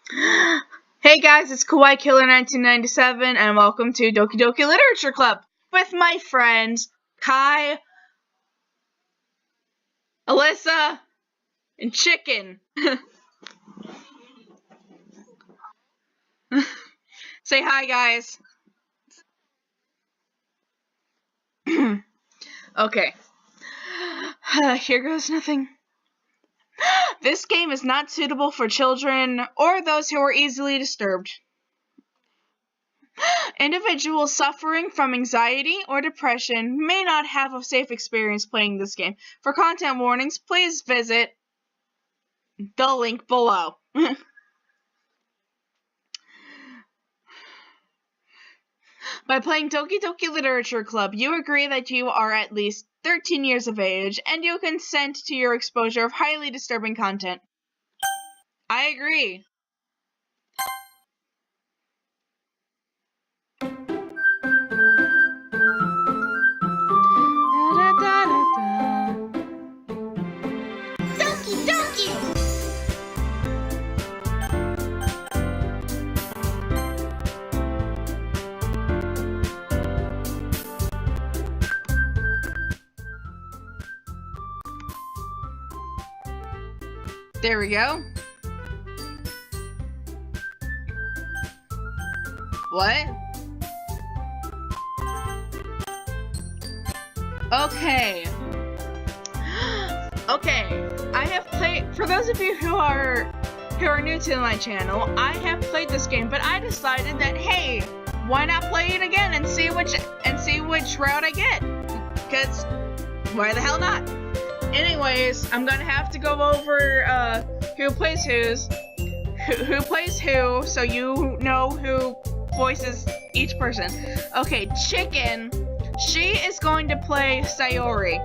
Hey guys, it's Kawaii Killer 1997 and welcome to Doki Doki Literature Club with my friends Kai, Alyssa, and Chicken. Say hi, guys. Okay. Here goes nothing. This game is not suitable for children or those who are easily disturbed. Individuals suffering from anxiety or depression may not have a safe experience playing this game. For content warnings, please visit the link below. By playing Doki Doki Literature Club, you agree that you are at least 13 years of age and you consent to your exposure of highly disturbing content. I agree. Doki Doki! There we go. What? Okay. Okay. I have played, for those of you who are new to my channel, I have played this game, but I decided that hey, why not play it again and see which route I get? Because why the hell not? Anyways, I'm gonna have to go over who plays who plays who, so you know who voices each person. Okay, Chicken, she is going to play Sayori.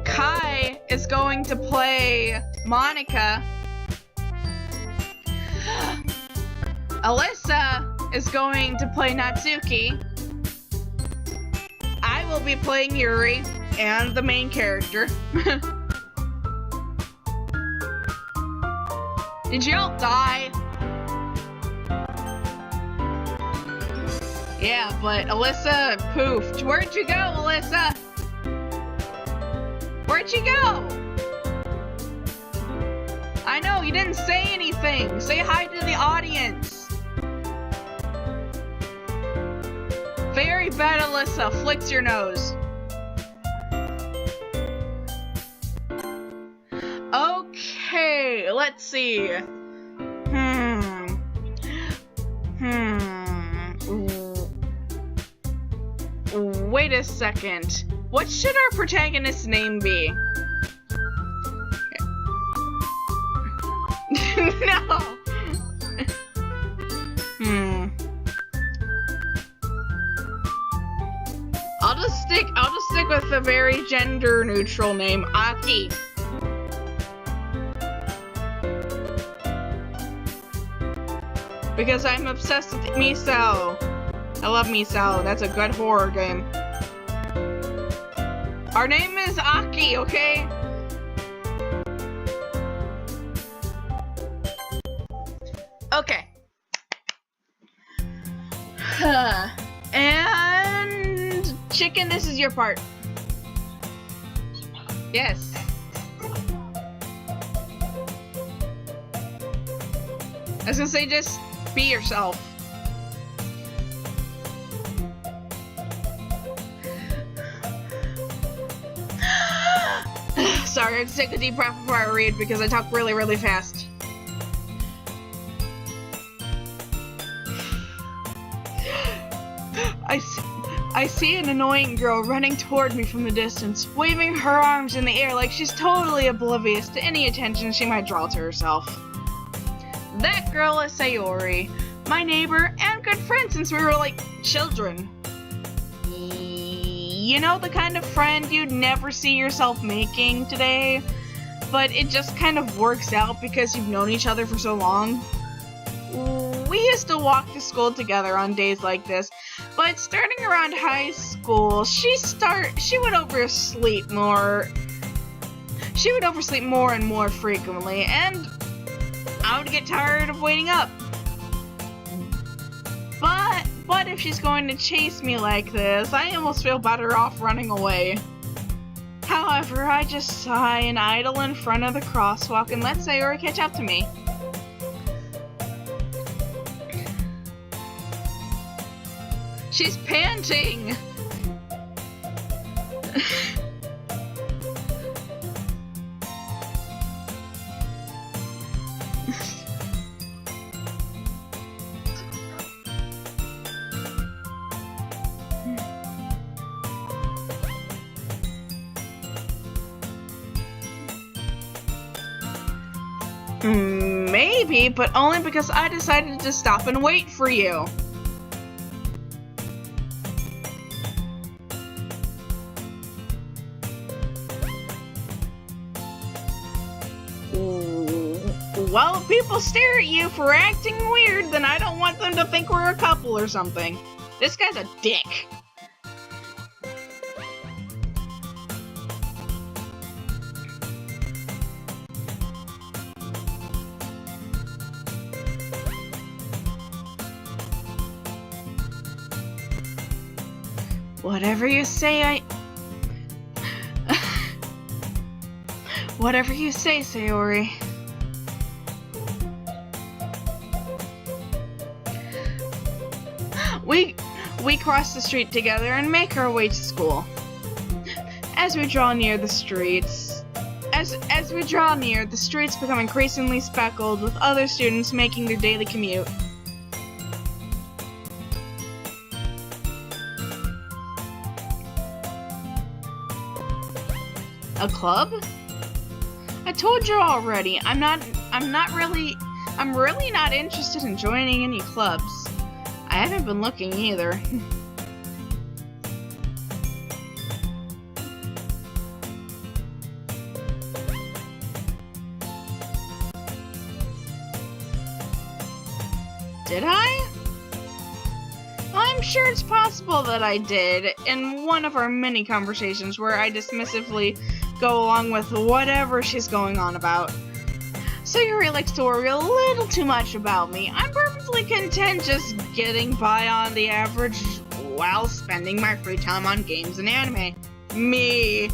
Kai is going to play Monica. Alyssa is going to play Natsuki. I will be playing Yuri and the main character. Did y'all die? Yeah, but Alyssa poofed. Where'd you go, Alyssa? Where'd you go? I know, you didn't say anything. Say hi to the audience. Very bad, Alyssa. Flicks your nose. Okay, let's see. Wait a second. What should our protagonist's name be? No. I'll just stick with a very gender neutral name, Aki. Because I'm obsessed with Misao. I love Misao. That's a good horror game. Our name is Aki, okay? Okay. And Chicken, this is your part. Yes. I was gonna say, just be yourself. Sorry, I have to take a deep breath before I read because I talk really, really fast. I see an annoying girl running toward me from the distance, waving her arms in the air like she's totally oblivious to any attention she might draw to herself. That girl is Sayori, my neighbor and good friend since we were like children. You know, the kind of friend you'd never see yourself making today, but it just kind of works out because you've known each other for so long. We used to walk to school together on days like this, but starting around high school, she would oversleep more and more frequently, and I would get tired of waiting up. But if she's going to chase me like this, I almost feel better off running away. However, I just sigh and idle in front of the crosswalk and let Sayori catch up to me. She's panting! Maybe, but only because I decided to stop and wait for you. Well, if people stare at you for acting weird, then I don't want them to think we're a couple or something. This guy's a dick. Whatever you say, Whatever you say, Sayori. We cross the street together and make our way to school. As we draw near the streets, become increasingly speckled with other students making their daily commute. A club? I told you already, I'm really not interested in joining any clubs. I haven't been looking either. Did I? I'm sure it's possible that I did in one of our many conversations where I dismissively go along with whatever she's going on about. Sayori likes to worry a little too much about me. I'm perfectly content just getting by on the average while spending my free time on games and anime. Me.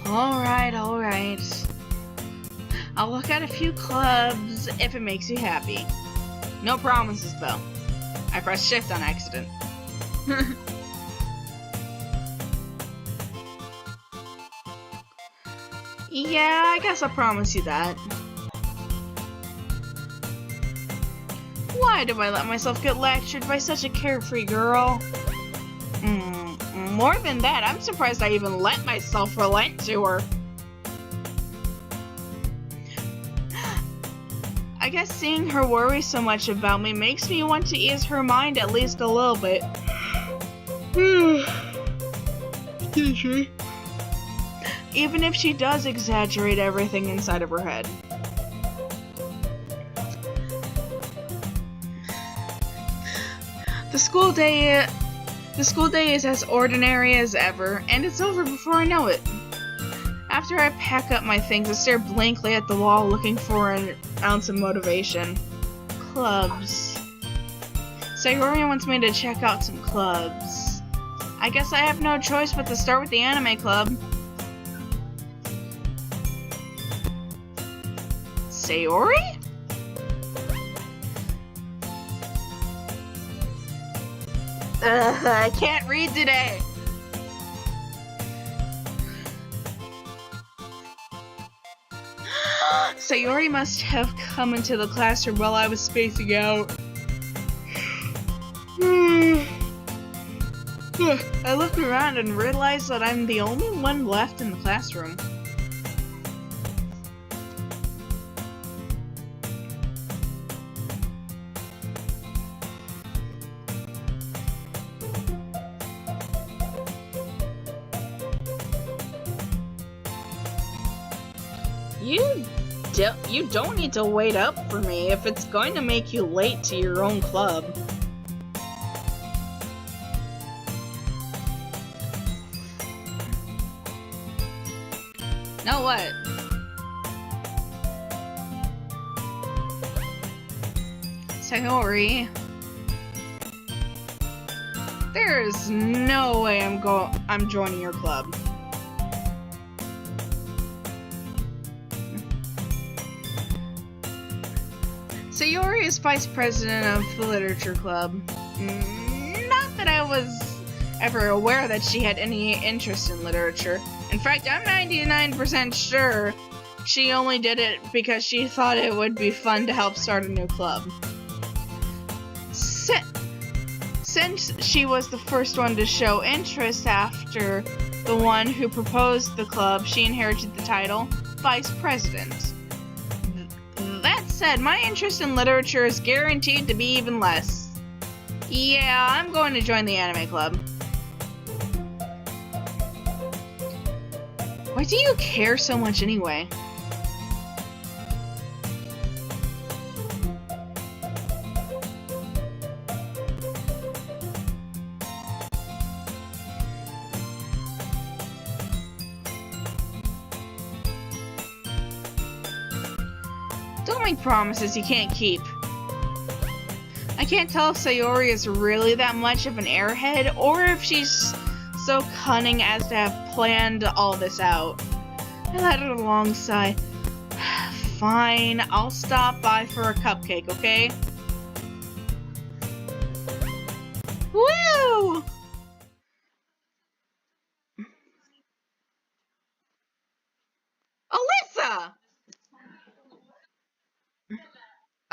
Alright. I'll look at a few clubs if it makes you happy. No promises, though. I pressed shift on accident. Yeah, I guess I'll promise you that. Why do I let myself get lectured by such a carefree girl? More than that, I'm surprised I even let myself relent to her. I guess seeing her worry so much about me makes me want to ease her mind at least a little bit. Even if she does exaggerate everything inside of her head. The school day is as ordinary as ever, and it's over before I know it. After I pack up my things, I stare blankly at the wall looking for an ounce of motivation. Clubs. Sayori wants me to check out some clubs. I guess I have no choice but to start with the anime club. Sayori? I can't read today. Sayori must have come into the classroom while I was spacing out. I looked around and realized that I'm the only one left in the classroom. You don't need to wait up for me if it's going to make you late to your own club. Now what? Sayori, there is no way I'm joining your club. Sayori is vice president of the literature club. Not that I was ever aware that she had any interest in literature. In fact, I'm 99% sure she only did it because she thought it would be fun to help start a new club. Since she was the first one to show interest after the one who proposed the club, she inherited the title Vice President. That said, my interest in literature is guaranteed to be even less. Yeah, I'm going to join the anime club. Why do you care so much anyway? Don't make promises you can't keep. I can't tell if Sayori is really that much of an airhead or if she's so cunning as to have planned all this out. I let it alongside. Fine, I'll stop by for a cupcake, okay? Woo! Alyssa!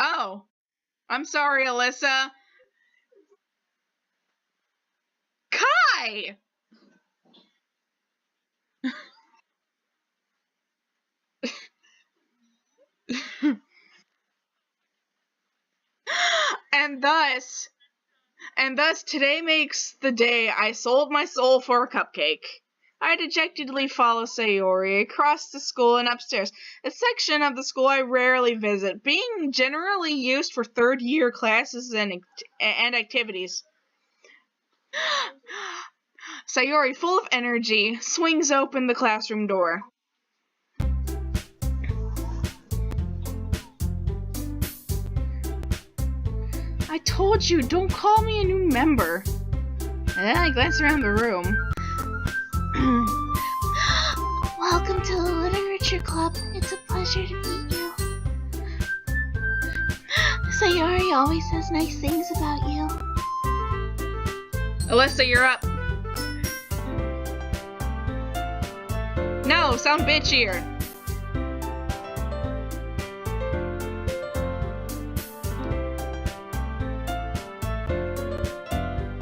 Oh, I'm sorry, Alyssa. Kai! And thus today makes the day I sold my soul for a cupcake. I dejectedly follow Sayori across the school and upstairs, a section of the school I rarely visit, being generally used for third-year classes and activities. Sayori, full of energy, swings open the classroom door. I told you, don't call me a new member. And then I glance around the room. Welcome to the Literature Club. It's a pleasure to meet you. Sayori always says nice things about you. Alyssa, you're up. No, sound bitchier.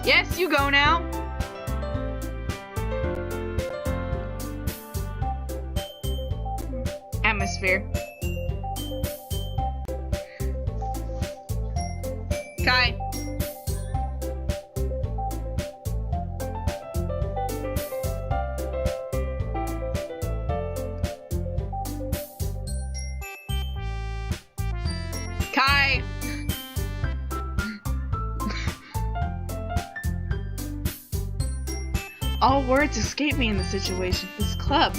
Yes, you go now. Atmosphere. Kai. Kai. All words escape me in the situation. This club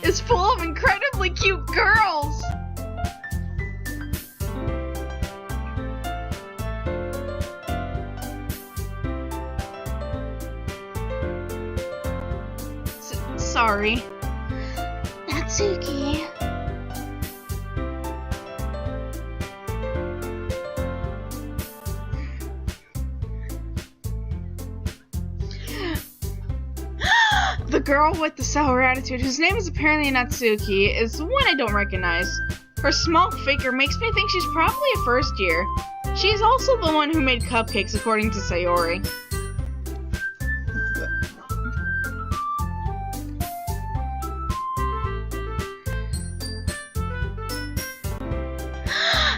is full of incredibly cute girls! Sorry. Natsuki. The girl with the sour attitude, whose name is apparently Natsuki, is one I don't recognize. Her small figure makes me think she's probably a first year. She's also the one who made cupcakes, according to Sayori.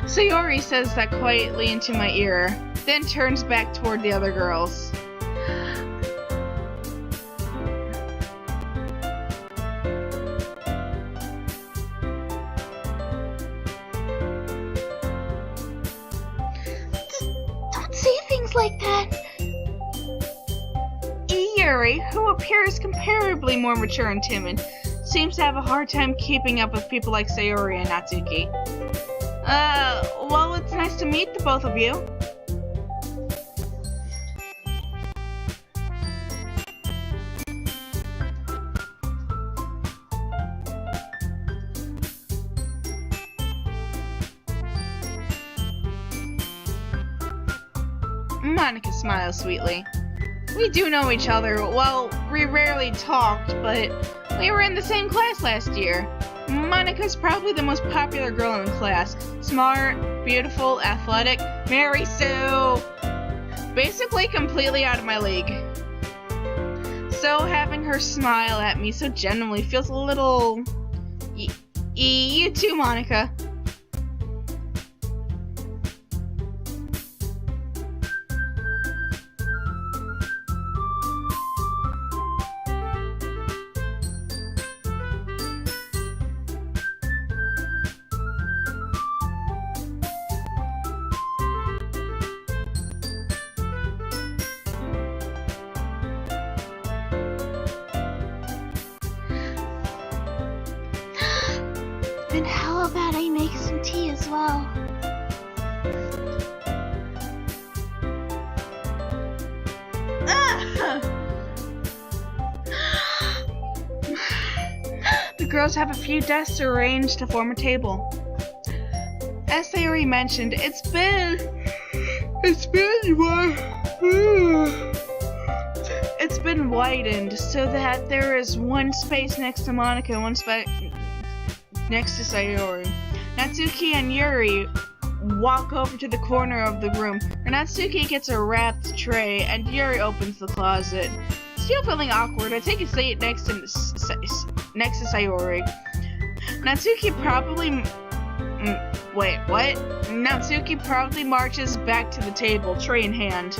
Sayori says that quietly into my ear, then turns back toward the other girls. Don't say things like that. Yuri, who appears comparably more mature and timid, seems to have a hard time keeping up with people like Sayori and Natsuki. Well, it's nice to meet the both of you. Monica smiles sweetly. We do know each other. Well, we rarely talked, but we were in the same class last year. Monica's probably the most popular girl in the class. Smart, beautiful, athletic, Mary Sue. Basically completely out of my league. So having her smile at me so genuinely feels a little... You too, Monica. Then how about I make some tea as well? The girls have a few desks arranged to form a table. As Sayori mentioned, it's been widened so that there is one space next to Monica and one space next to Sayori. Natsuki and Yuri walk over to the corner of the room, where Natsuki gets a wrapped tray and Yuri opens the closet. Still feeling awkward, I take a seat next to Sayori. Natsuki probably... wait, what? Natsuki proudly marches back to the table, tray in hand.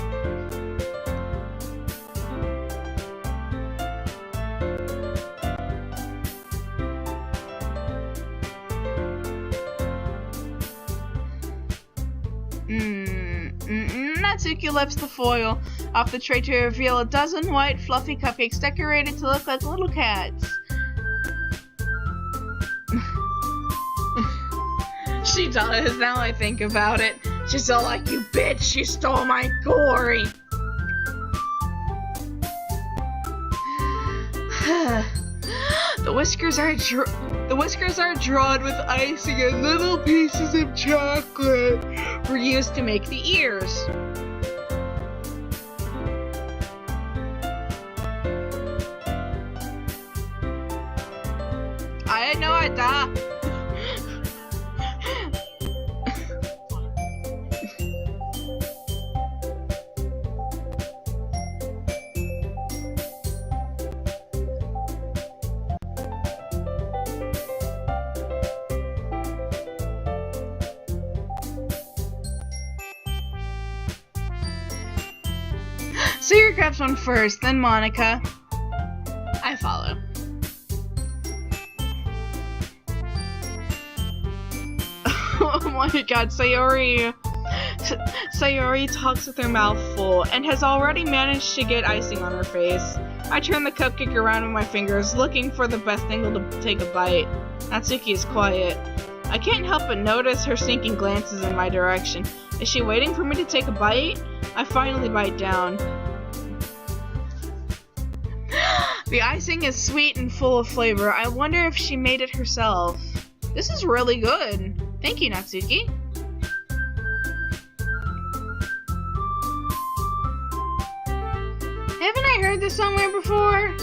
Natsuki lifts the foil off the tray to reveal a dozen white, fluffy cupcakes decorated to look like little cats. She does, now I think about it. She's all like, you bitch, you stole my glory! The whiskers are drawn with icing and little pieces of chocolate were used to make the ears. I had no idea. Sayori grabs one first, then Monica. I follow. Oh my god, Sayori talks with her mouth full and has already managed to get icing on her face. I turn the cupcake around with my fingers, looking for the best angle to take a bite. Natsuki is quiet. I can't help but notice her sinking glances in my direction. Is she waiting for me to take a bite? I finally bite down. The icing is sweet and full of flavor. I wonder if she made it herself. This is really good. Thank you, Natsuki. Haven't I heard this somewhere before?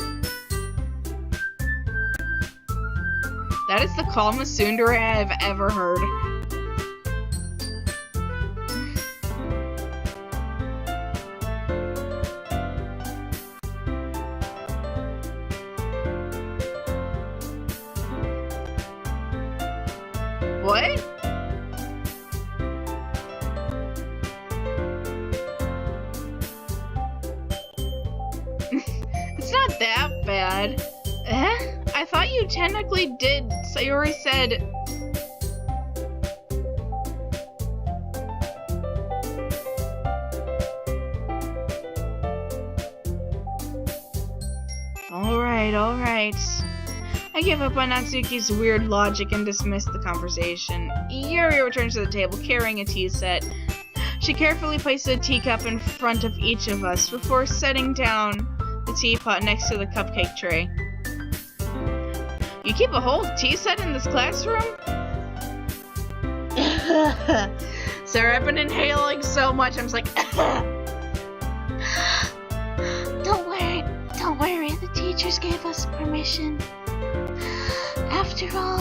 That is the calmest tsundere I've ever heard. What? It's not that bad. I thought you technically did. Sayori said. Alright. I give up on Natsuki's weird logic and dismiss the conversation. Yuri returns to the table carrying a tea set. She carefully places a teacup in front of each of us before setting down the teapot next to the cupcake tray. You keep a whole tea set in this classroom? Sarah, I've been inhaling so much, I'm just like, Don't worry, the teachers gave us permission. After all,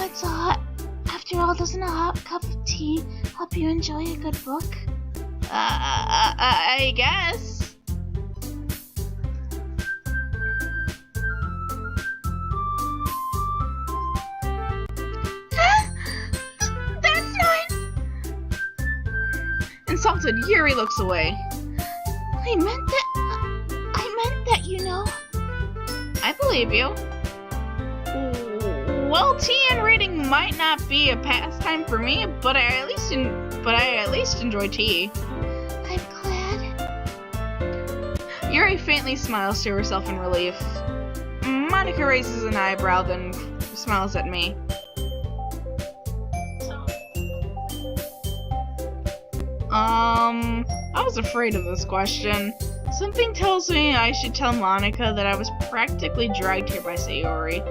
doesn't a hot cup of tea help you enjoy a good book? I guess. That's not... Insulted, Yuri looks away. I meant that, you know. I believe you. Well, tea and reading might not be a pastime for me, but I at least enjoy tea. I'm glad. Yuri faintly smiles to herself in relief. Monica raises an eyebrow, then smiles at me. I was afraid of this question. Something tells me I should tell Monica that I was practically dragged here by Sayori.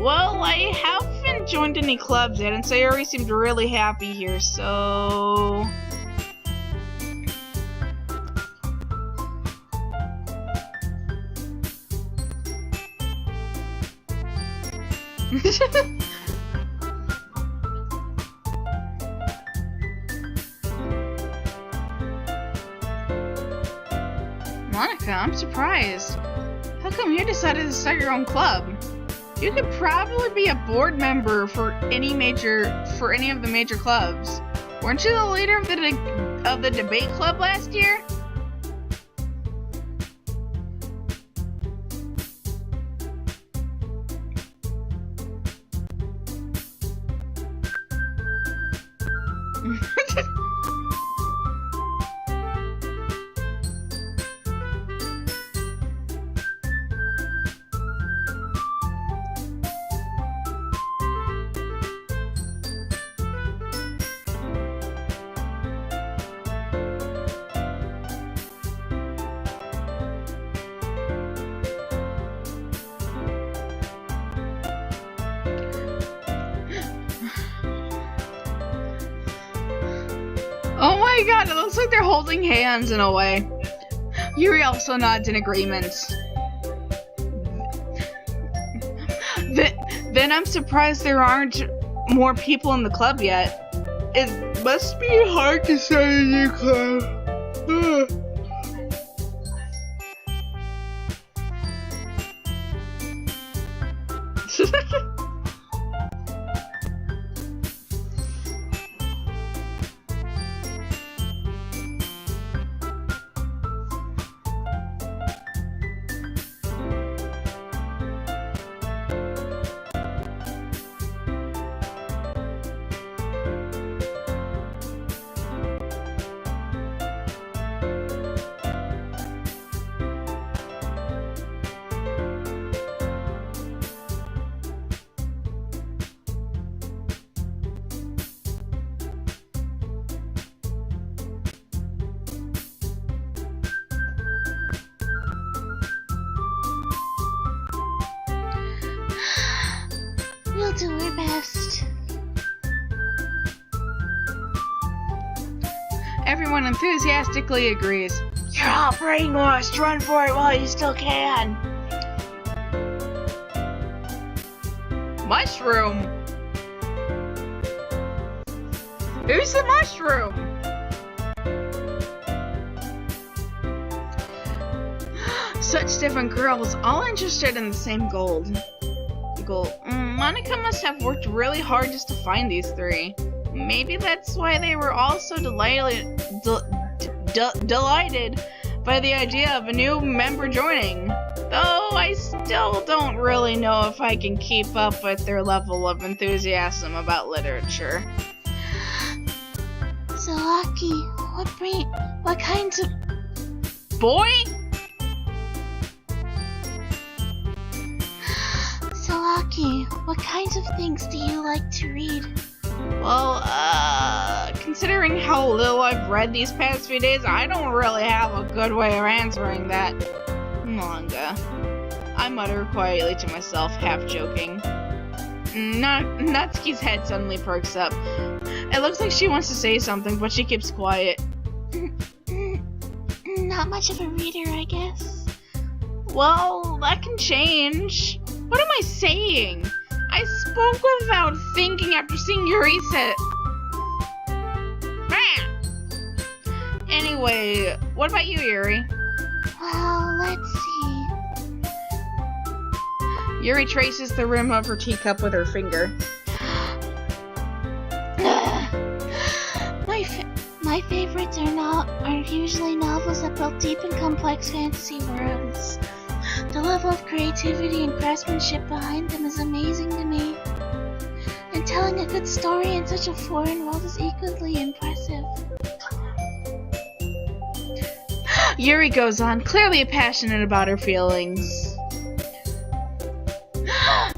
Well, I haven't joined any clubs yet, and Sayori seemed really happy here, so... Monica, I'm surprised. How come you decided to start your own club? You could probably be a board member for any of the major clubs. Weren't you the leader of the debate club last year? Oh my god, it looks like they're holding hands in a way. Yuri also nods in agreement. Then I'm surprised there aren't more people in the club yet. It must be hard to start a new club. We'll do our best. Everyone enthusiastically agrees. You're all brainwashed. Run for it while you still can. Mushroom! Who's the mushroom? Such different girls, all interested in the same goal. Monica must have worked really hard just to find these three. Maybe that's why they were all so delighted by the idea of a new member joining. Though I still don't really know if I can keep up with their level of enthusiasm about literature. So, Lucky, what kinds of... Boy? So, Lucky, what kinds of things do you like to read? Well, considering how little I've read these past few days, I don't really have a good way of answering that. Manga. I mutter quietly to myself, half joking. Natsuki's head suddenly perks up. It looks like she wants to say something, but she keeps quiet. Not much of a reader, I guess. Well, that can change. What am I saying? I spoke without thinking after seeing Yuri say it. Anyway, what about you, Yuri? Well, let's see. Yuri traces the rim of her teacup with her finger. My favorites are usually novels that build deep and complex fantasy worlds. The level of creativity and craftsmanship behind them is amazing to me. And telling a good story in such a foreign world is equally impressive. Yuri goes on, clearly passionate about her feelings.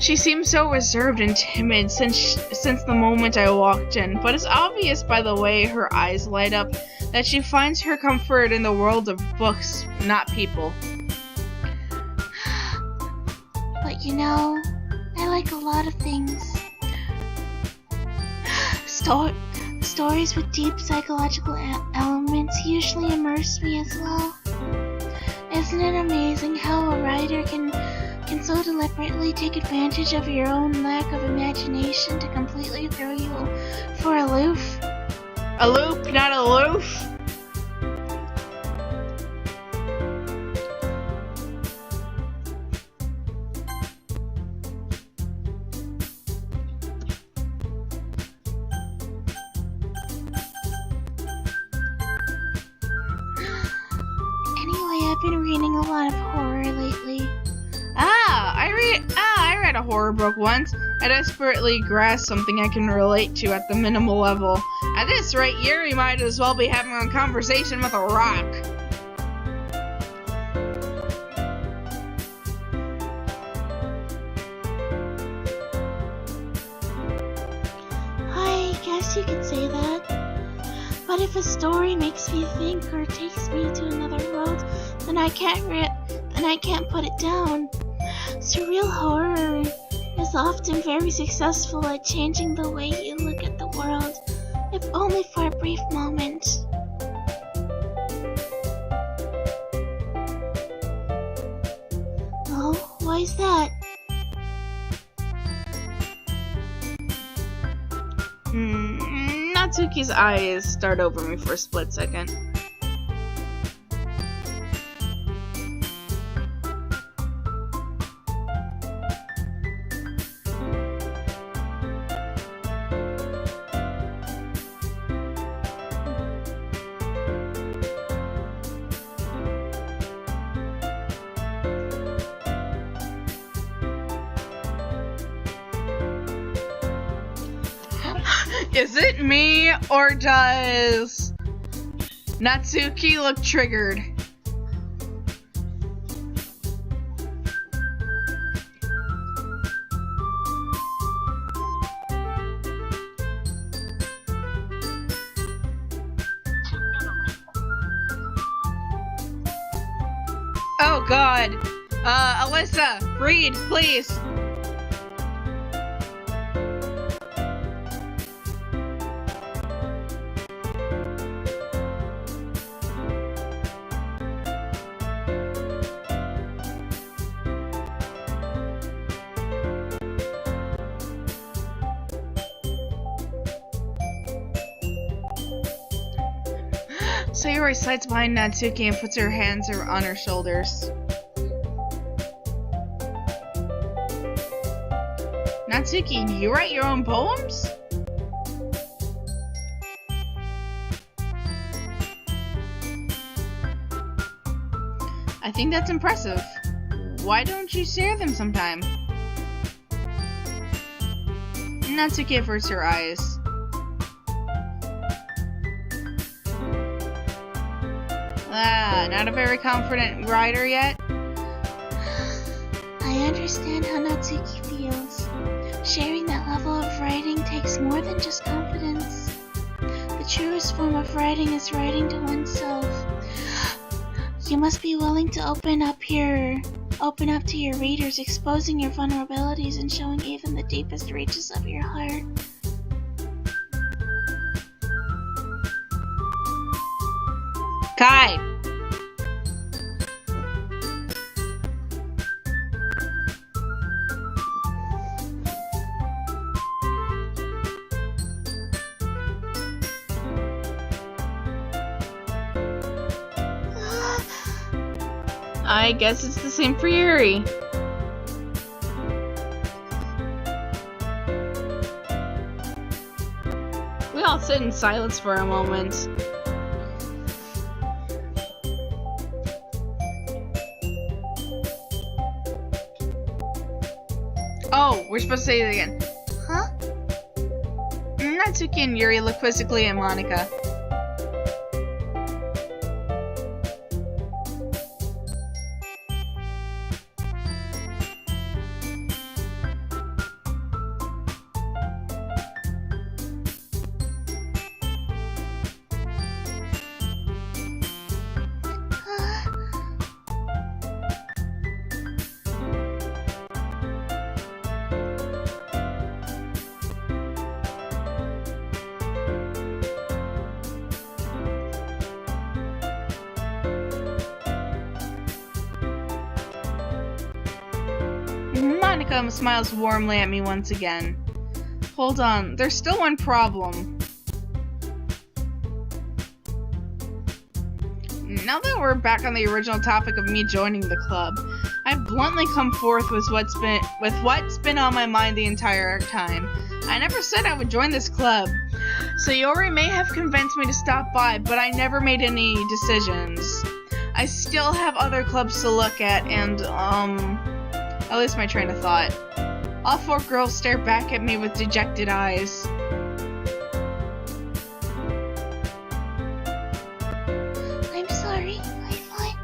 She seems so reserved and timid since the moment I walked in, but it's obvious by the way her eyes light up that she finds her comfort in the world of books, not people. But you know, I like a lot of things. Stories with deep psychological elements usually immerse me as well. Isn't it amazing how a writer can so deliberately take advantage of your own lack of imagination to completely throw you for a loop? A loop, not a loof? Anyway, I've been reading a lot of horror lately. I read a horror book once. I desperately grasped something I can relate to at the minimal level. At this rate, Yuri might as well be having a conversation with a rock. I guess you could say that. But if a story makes me think or takes me to another world, then I can't put it down. Surreal horror is often very successful at changing the way you look at the world, if only for a brief moment. Oh, why is that? Natsuki's eyes start over me for a split second. Is it me, or does Natsuki look triggered? Oh god. Alyssa, read, please. Sayori slides behind Natsuki and puts her hands on her shoulders. Natsuki, you write your own poems? I think that's impressive. Why don't you share them sometime? Natsuki averts her eyes. Not a very confident writer yet? I understand how Natsuki feels. Sharing that level of writing takes more than just confidence. The truest form of writing is writing to oneself. You must be willing to open up to your readers, exposing your vulnerabilities and showing even the deepest reaches of your heart. Kai! I guess it's the same for Yuri. We all sit in silence for a moment. Oh, we're supposed to say it again. Huh? Natsuki and Yuri look quizzically at Monica. Monica smiles warmly at me once again. Hold on, there's still one problem. Now that we're back on the original topic of me joining the club, I've bluntly come forth with what's been on my mind the entire time. I never said I would join this club. Sayori may have convinced me to stop by, but I never made any decisions. I still have other clubs to look at, and I lose my train of thought. All four girls stare back at me with dejected eyes. I'm sorry, I thought...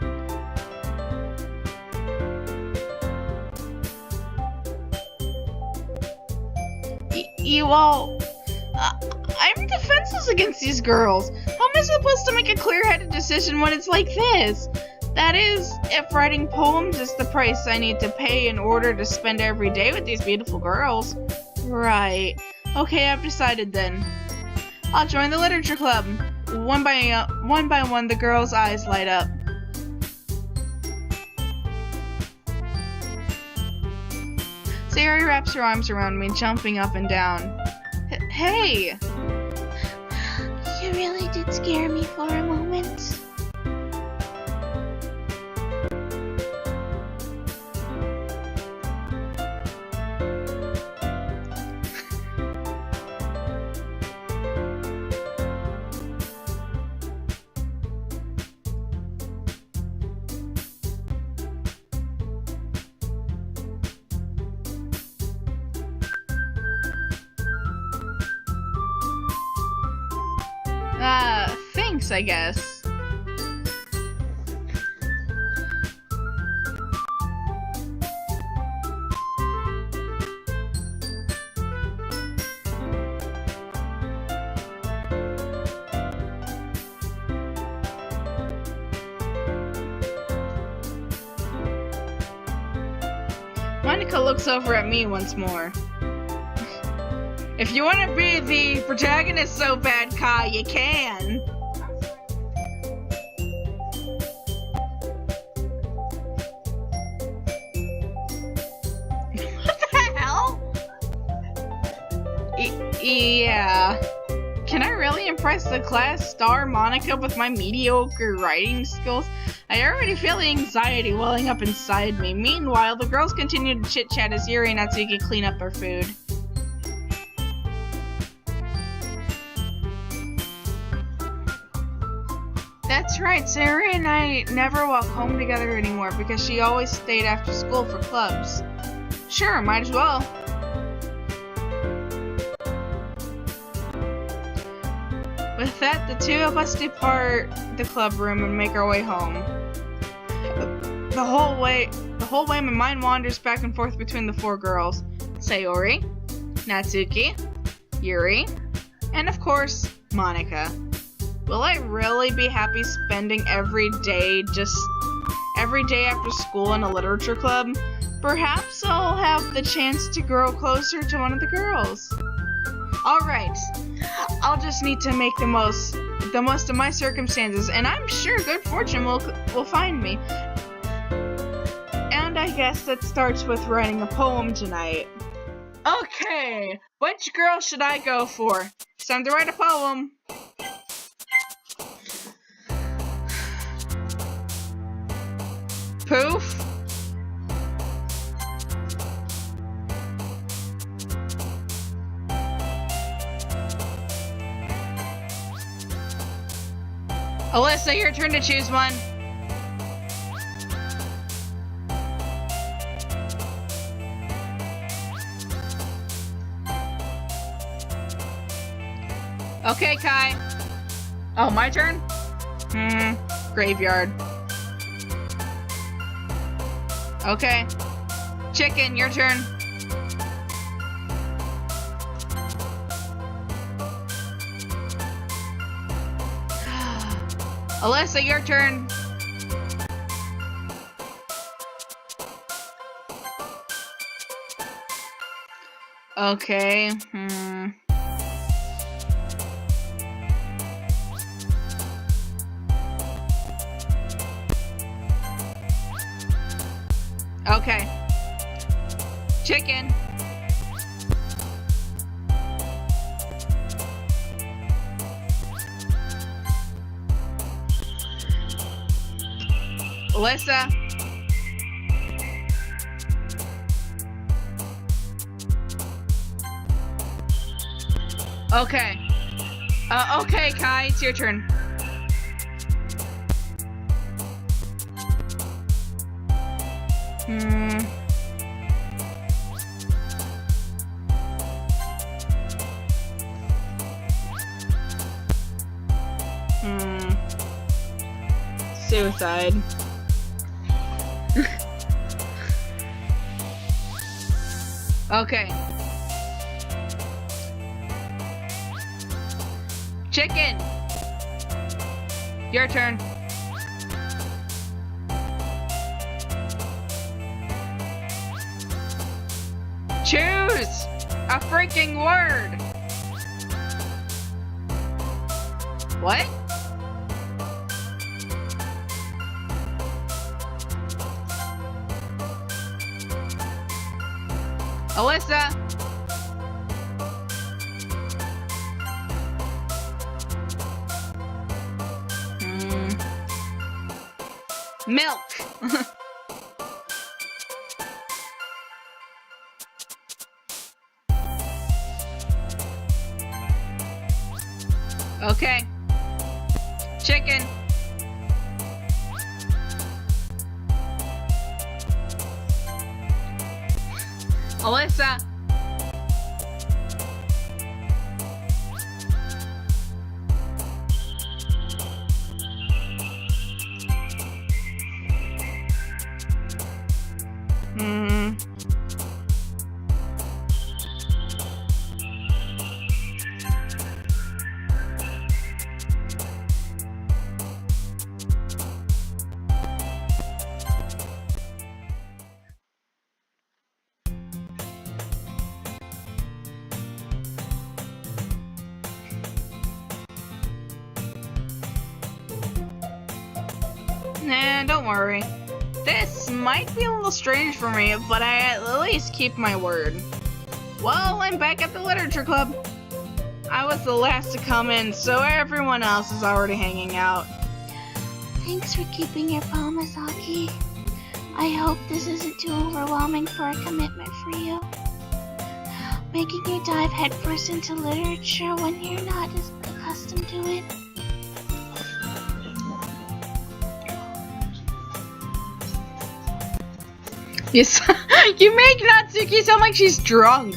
You all... I'm defenseless against these girls. How am I supposed to make a clear-headed decision when it's like this? That is, if writing poems is the price I need to pay in order to spend every day with these beautiful girls. Right. Okay, I've decided then. I'll join the literature club. One by one, the girls' eyes light up. Sayori wraps her arms around me, jumping up and down. Hey! You really did scare me for a moment. Thanks, I guess. Monica looks over at me once more. If you want to be the protagonist so bad, Kai, you can. What the hell? Yeah. Can I really impress the class star Monica with my mediocre writing skills? I already feel the anxiety welling up inside me. Meanwhile, the girls continue to chit-chat as Yuri and Natsuki clean up their food. That's right, Sarah and I never walk home together anymore because she always stayed after school for clubs. Sure, might as well. With that, the two of us depart the club room and make our way home. The whole way, my mind wanders back and forth between the four girls. Sayori, Natsuki, Yuri, and of course, Monica. Will I really be happy spending every day after school in a literature club? Perhaps I'll have the chance to grow closer to one of the girls. Alright, I'll just need to make the most of my circumstances, and I'm sure good fortune will find me. And I guess that starts with writing a poem tonight. Okay, which girl should I go for? It's time to write a poem. Poof. Alyssa, your turn to choose one. Okay, Kai. Oh, my turn? Graveyard. Okay. Chicken, your turn. Alyssa, your turn. Okay, Okay. Chicken. Alyssa. Okay. Okay, Kai, it's your turn. Suicide. Okay. Chicken. Your turn. Choose a freaking word. What? Alyssa. Milk. Okay. Chicken. Alyssa. Nah, don't worry. This might be a little strange for me, but I at least keep my word. Well, I'm back at the literature club. I was the last to come in, so everyone else is already hanging out. Thanks for keeping your promise, Aki. I hope this isn't too overwhelming for a commitment for you. Making you dive headfirst into literature when you're not as accustomed to it. Yes, you make Natsuki sound like she's drunk.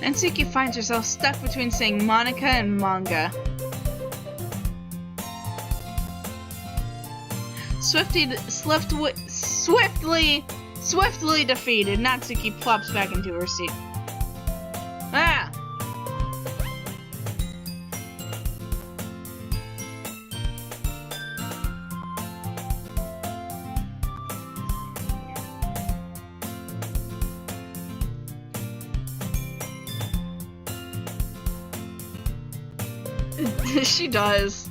Natsuki finds herself stuck between saying Monica and manga. Swiftly defeated, Natsuki plops back into her seat. Ah! She does.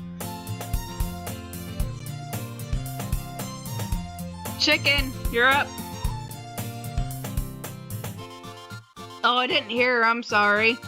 Chicken, you're up. Oh, I didn't hear her. I'm sorry.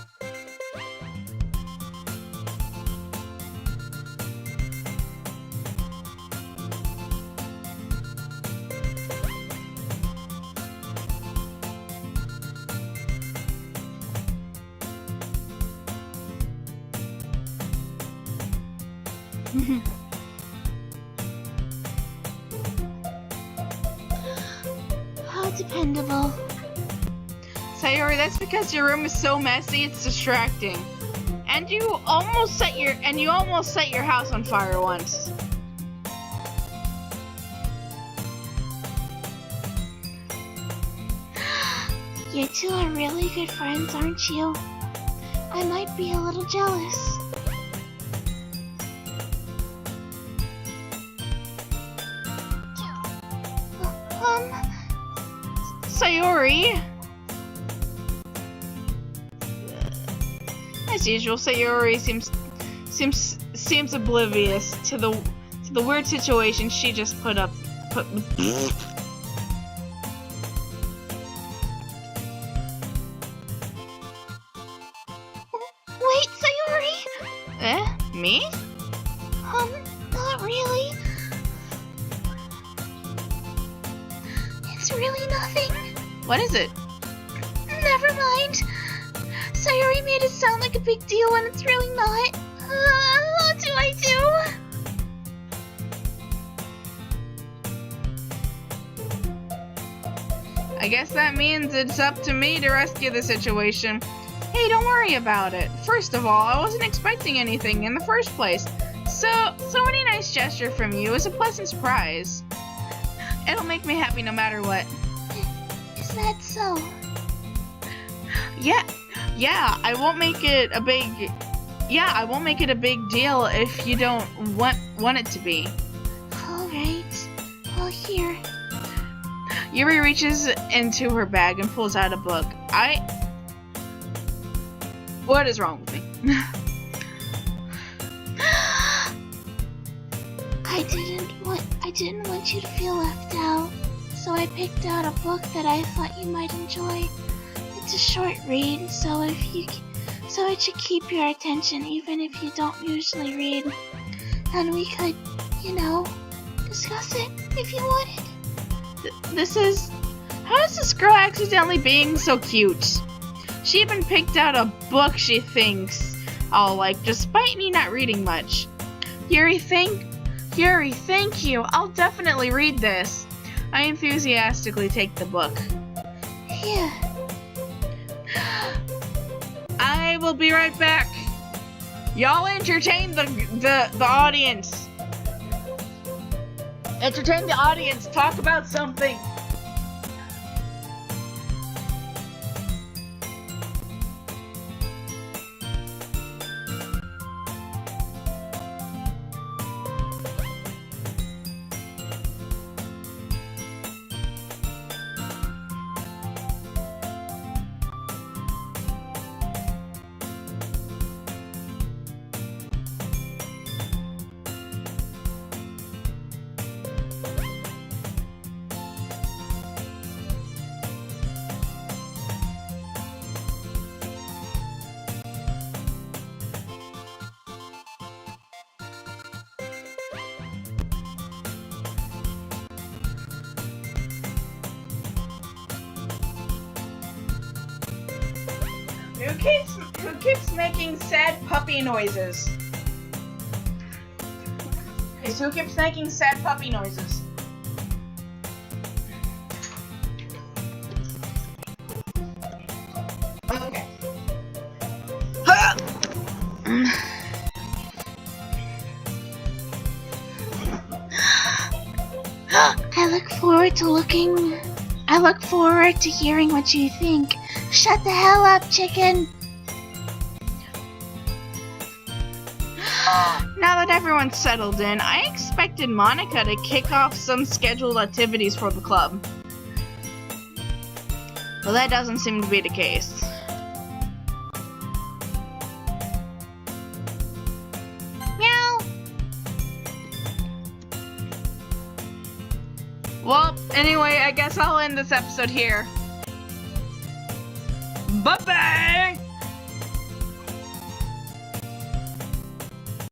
How dependable. Sayori, that's because your room is so messy, it's distracting. And you almost set your house on fire once. You two are really good friends, aren't you? I might be a little jealous. Sayori. As usual, Sayori seems oblivious to the weird situation she just put. Wait, Sayori? Me? Not really. It's really nothing. What is it? Never mind. Sayori made it sound like a big deal when it's really not. What do I do? I guess that means it's up to me to rescue the situation. Hey, don't worry about it. First of all, I wasn't expecting anything in the first place. So any nice gesture from you is a pleasant surprise. It'll make me happy no matter what. Is that so? Yeah, I won't make it a big deal if you don't want it to be. Alright. Well, here. Yuri reaches into her bag and pulls out a book. What is wrong with me? I didn't want you to feel left out, so I picked out a book that I thought you might enjoy. It's a short read, so it should keep your attention even if you don't usually read. And we could, discuss it if you wanted. How is this girl accidentally being so cute? She even picked out a book she thinks I'll like, despite me not reading much. Yuri, thank you. I'll definitely read this. I enthusiastically take the book. Yeah. I I will be right back. Y'all entertain the audience. Entertain the audience. Talk about something. Who keeps making sad puppy noises? Okay, so who keeps making sad puppy noises? Okay. I look forward to hearing what you think. Shut the hell up, chicken! Now that everyone's settled in, I expected Monica to kick off some scheduled activities for the club. Well, that doesn't seem to be the case. Meow! Well, anyway, I guess I'll end this episode here. Bye-bye!